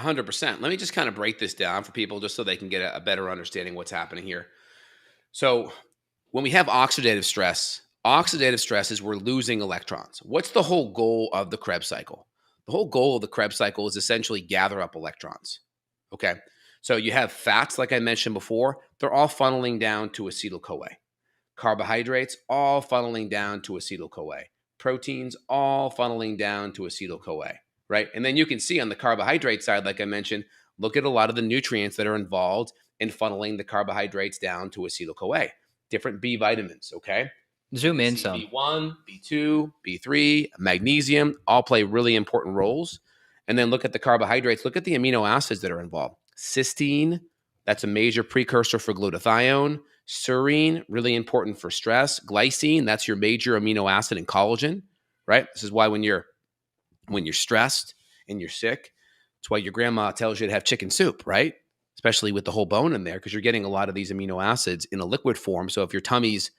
100%. Let me just kind of break this down for people just so they can get a better understanding of what's happening here. So when we have oxidative stress is we're losing electrons. What's the whole goal of the Krebs cycle? The whole goal of the Krebs cycle is essentially gather up electrons. Okay. So you have fats, like I mentioned before, they're all funneling down to acetyl-CoA. Carbohydrates, all funneling down to acetyl-CoA. Proteins, all funneling down to acetyl-CoA, right? And then you can see on the carbohydrate side, like I mentioned, look at a lot of the nutrients that are involved in funneling the carbohydrates down to acetyl-CoA. Different B vitamins, okay? Zoom in See some. B1, B2, B3, magnesium, all play really important roles. And then look at the carbohydrates. Look at the amino acids that are involved. Cysteine, that's a major precursor for glutathione. Serine, really important for stress. Glycine, that's your major amino acid in collagen, right? This is why when you're stressed and you're sick, it's why your grandma tells you to have chicken soup, right? Especially with the whole bone in there, because you're getting a lot of these amino acids in a liquid form. So if your tummy's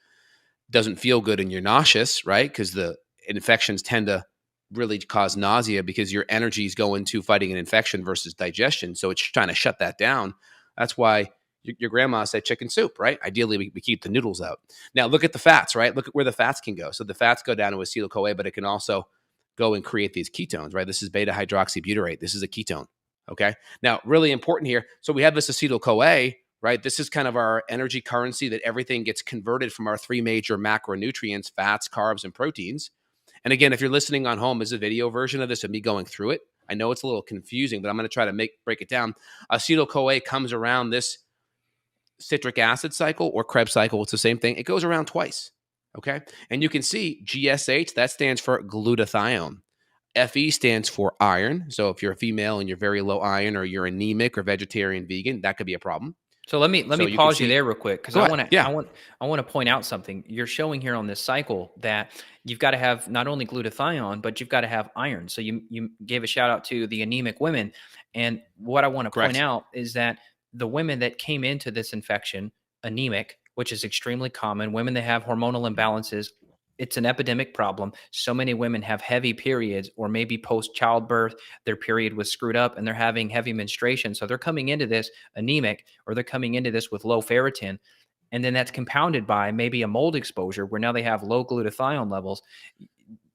doesn't feel good and you're nauseous, right? Because the infections tend to really cause nausea because your energy is going to fighting an infection versus digestion. So it's trying to shut that down. That's why your grandma said chicken soup, right? Ideally, we keep the noodles out. Now, look at the fats, right? Look at where the fats can go. So the fats go down to acetyl-CoA, but it can also go and create these ketones, right? This is beta hydroxybutyrate. This is a ketone, okay? Now, really important here. So we have this acetyl-CoA, right? This is kind of our energy currency that everything gets converted from our three major macronutrients, fats, carbs, and proteins. And again, if you're listening on home, this is a video version of this of me going through it. I know it's a little confusing, but I'm going to try to break it down. Acetyl-CoA comes around this citric acid cycle or Krebs cycle. It's the same thing. It goes around twice, okay? And you can see GSH, that stands for glutathione. Fe stands for iron. So if you're a female and you're very low iron or you're anemic or vegetarian, vegan, that could be a problem. So let me pause you there real quick, because I want to point out something. You're showing here on this cycle that you've got to have not only glutathione, but you've got to have iron. So you gave a shout out to the anemic women, and what I want to point out is that the women that came into this infection anemic, which is extremely common, women that have hormonal imbalances, it's an epidemic problem. So many women have heavy periods, or maybe post childbirth, their period was screwed up and they're having heavy menstruation. So they're coming into this anemic, or they're coming into this with low ferritin. And then that's compounded by maybe a mold exposure where now they have low glutathione levels.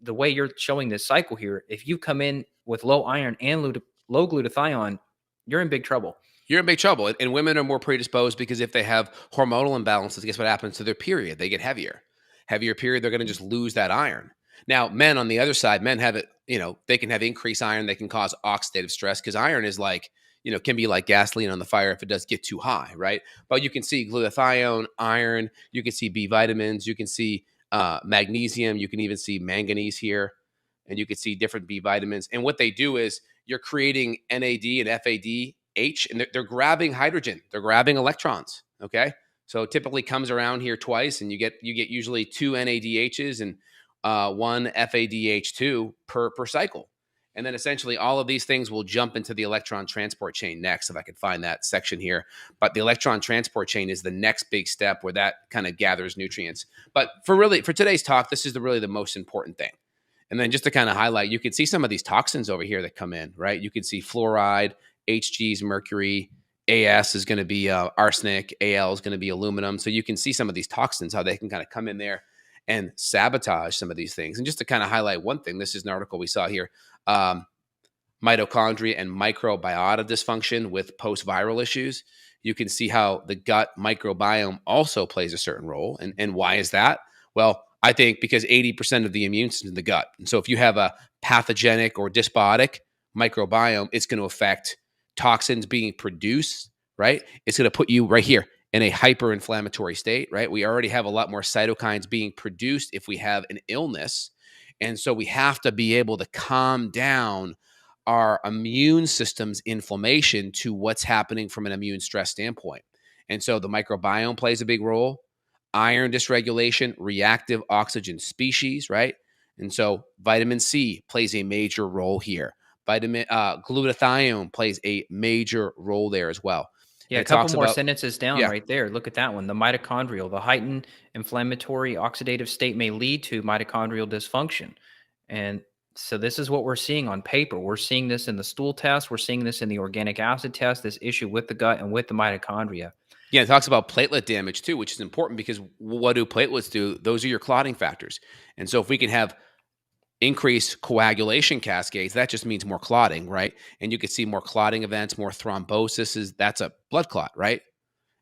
The way you're showing this cycle here, if you come in with low iron and low glutathione, you're in big trouble. You're in big trouble. And women are more predisposed because if they have hormonal imbalances, guess what happens to their period? They get heavier period, they're going to just lose that iron. Now, men on the other side, men have it, they can have increased iron. They can cause oxidative stress because iron is like, can be like gasoline on the fire if it does get too high, right? But you can see glutathione, iron, you can see B vitamins, you can see magnesium, you can even see manganese here, and you can see different B vitamins. And what they do is you're creating NAD and FADH, and they're grabbing hydrogen. They're grabbing electrons, okay? So it typically comes around here twice, and you get usually 2 NADHs and 1 FADH2 per cycle. And then essentially all of these things will jump into the electron transport chain next, if I could find that section here. But the electron transport chain is the next big step where that kind of gathers nutrients. But for today's talk, this is really the most important thing. And then just to kind of highlight, you can see some of these toxins over here that come in, right? You can see fluoride, HGs, mercury, AS is going to be arsenic, AL is going to be aluminum. So you can see some of these toxins, how they can kind of come in there and sabotage some of these things. And just to kind of highlight one thing, this is an article we saw here, mitochondria and microbiota dysfunction with post-viral issues. You can see how the gut microbiome also plays a certain role. And why is that? Well, I think because 80% of the immune system is in the gut. And so if you have a pathogenic or dysbiotic microbiome, it's going to affect toxins being produced, right? It's going to put you right here in a hyperinflammatory state, right? We already have a lot more cytokines being produced if we have an illness. And so we have to be able to calm down our immune system's inflammation to what's happening from an immune stress standpoint. And so the microbiome plays a big role. Iron dysregulation, reactive oxygen species, right? And so vitamin C plays a major role here. Glutathione plays a major role there as well. Yeah, a couple more sentences down right there. Look at that one. The mitochondrial, the heightened inflammatory oxidative state may lead to mitochondrial dysfunction. And So this is what we're seeing on paper. We're seeing this in the stool test. We're seeing this in the organic acid test, this issue with the gut and with the mitochondria. Yeah, it talks about platelet damage too, which is important because what do platelets do? Those are your clotting factors. And so if we can have increased coagulation cascades, that just means more clotting, right? And you could see more clotting events, more thrombosis. That's a blood clot, right?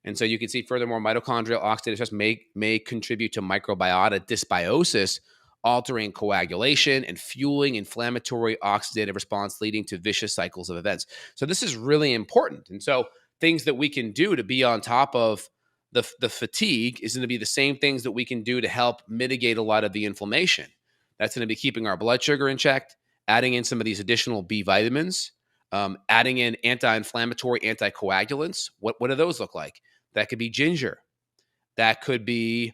And so you can see furthermore, mitochondrial oxidative stress may contribute to microbiota dysbiosis, altering coagulation and fueling inflammatory oxidative response, leading to vicious cycles of events. So this is really important. And so things that we can do to be on top of the fatigue is going to be the same things that we can do to help mitigate a lot of the inflammation. That's going to be keeping our blood sugar in check, adding in some of these additional B vitamins, adding in anti-inflammatory anticoagulants. What do those look like? That could be ginger. That could be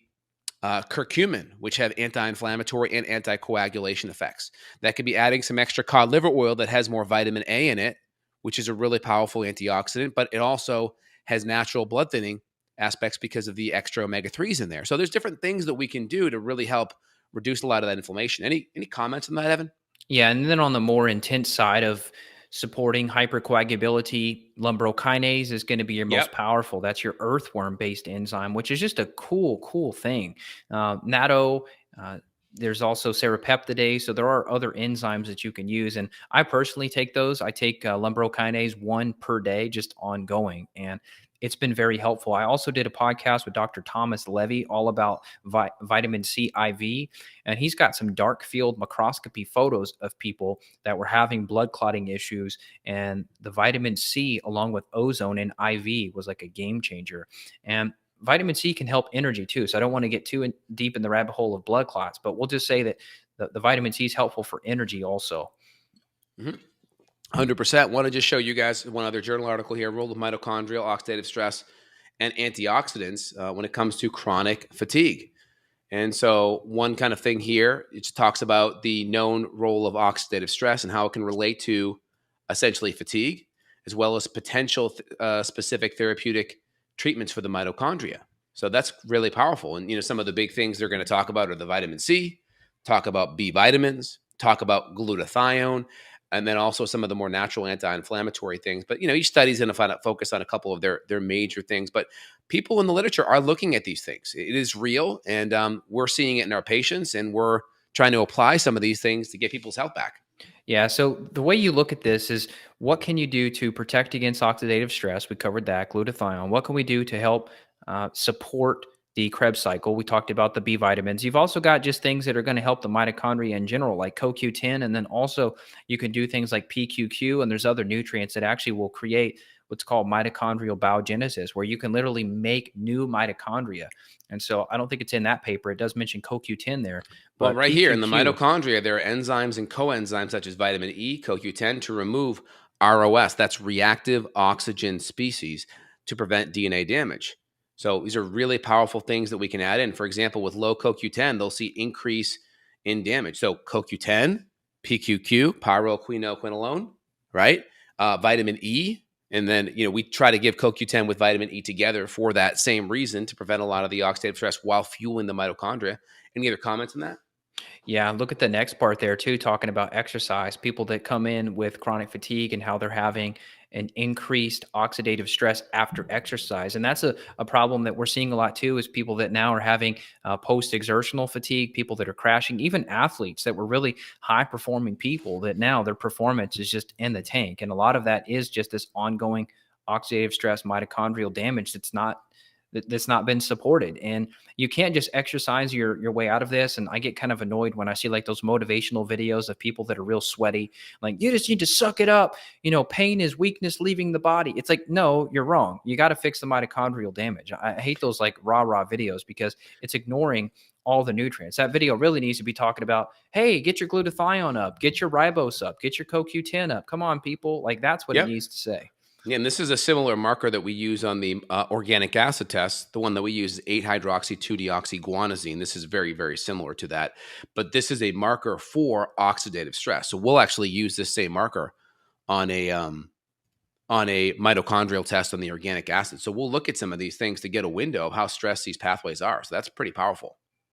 curcumin, which have anti-inflammatory and anticoagulation effects. That could be adding some extra cod liver oil that has more vitamin A in it, which is a really powerful antioxidant, but it also has natural blood thinning aspects because of the extra omega-3s in there. So there's different things that we can do to really help reduce a lot of that inflammation. Any comments on that, Evan? Yeah, and then on the more intense side of supporting hypercoagulability, lumbrokinase is going to be your most powerful. That's your earthworm-based enzyme, which is just a cool thing. Natto, there's also serrapeptidase. So there are other enzymes that you can use. And I personally take those. I take lumbrokinase 1 per day, just ongoing. And it's been very helpful. I also did a podcast with Dr. Thomas Levy all about vitamin C IV, and he's got some dark field microscopy photos of people that were having blood clotting issues, and the vitamin C along with ozone in IV was like a game changer. And vitamin C can help energy too. So I don't want to get too deep in the rabbit hole of blood clots, but we'll just say that the vitamin C is helpful for energy also. Mm-hmm. 100%. Want to just show you guys one other journal article here, role of mitochondrial oxidative stress and antioxidants when it comes to chronic fatigue. And so one kind of thing here, it talks about the known role of oxidative stress and how it can relate to essentially fatigue, as well as potential specific therapeutic treatments for the mitochondria. So that's really powerful. And, some of the big things they're going to talk about are the vitamin C, talk about B vitamins, talk about glutathione, and then also some of the more natural anti-inflammatory things. But, each study is going to focus on a couple of their major things. But people in the literature are looking at these things. It is real, and we're seeing it in our patients, and we're trying to apply some of these things to get people's health back. Yeah. So the way you look at this is, what can you do to protect against oxidative stress? We covered that, glutathione. What can we do to help support the Krebs cycle? We talked about the B vitamins. You've also got just things that are going to help the mitochondria in general, like CoQ10. And then also you can do things like PQQ, and there's other nutrients that actually will create what's called mitochondrial biogenesis, where you can literally make new mitochondria. And so I don't think it's in that paper. It does mention CoQ10 there. But right PQQ, here in the mitochondria, there are enzymes and coenzymes such as vitamin E, CoQ10 to remove ROS, that's reactive oxygen species, to prevent DNA damage. So these are really powerful things that we can add in. For example, with low CoQ10, they'll see increase in damage. So CoQ10, PQQ, pyroquinoquinolone, right? Vitamin E. And then, we try to give CoQ10 with vitamin E together for that same reason, to prevent a lot of the oxidative stress while fueling the mitochondria. Any other comments on that? Yeah, look at the next part there too, talking about exercise. People that come in with chronic fatigue and how they're having an increased oxidative stress after exercise. And that's a problem that we're seeing a lot too, is people that now are having post-exertional fatigue, people that are crashing, even athletes that were really high-performing people that now their performance is just in the tank. And a lot of that is just this ongoing oxidative stress, mitochondrial damage that's not been supported. And you can't just exercise your way out of this. And I get kind of annoyed when I see like those motivational videos of people that are real sweaty, like, you just need to suck it up. Pain is weakness leaving the body. It's like, no, you're wrong. You got to fix the mitochondrial damage. I hate those like rah videos because it's ignoring all the nutrients. That video really needs to be talking about, hey, get your glutathione up, get your ribose up, get your CoQ10 up. Come on, people. Like, that's what it needs to say. Yeah, and this is a similar marker that we use on the organic acid test. The one that we use is 8-hydroxy-2-deoxyguanosine. This is very, very similar to that. But this is a marker for oxidative stress. So we'll actually use this same marker on a mitochondrial test on the organic acid. So we'll look at some of these things to get a window of how stressed these pathways are. So that's pretty powerful.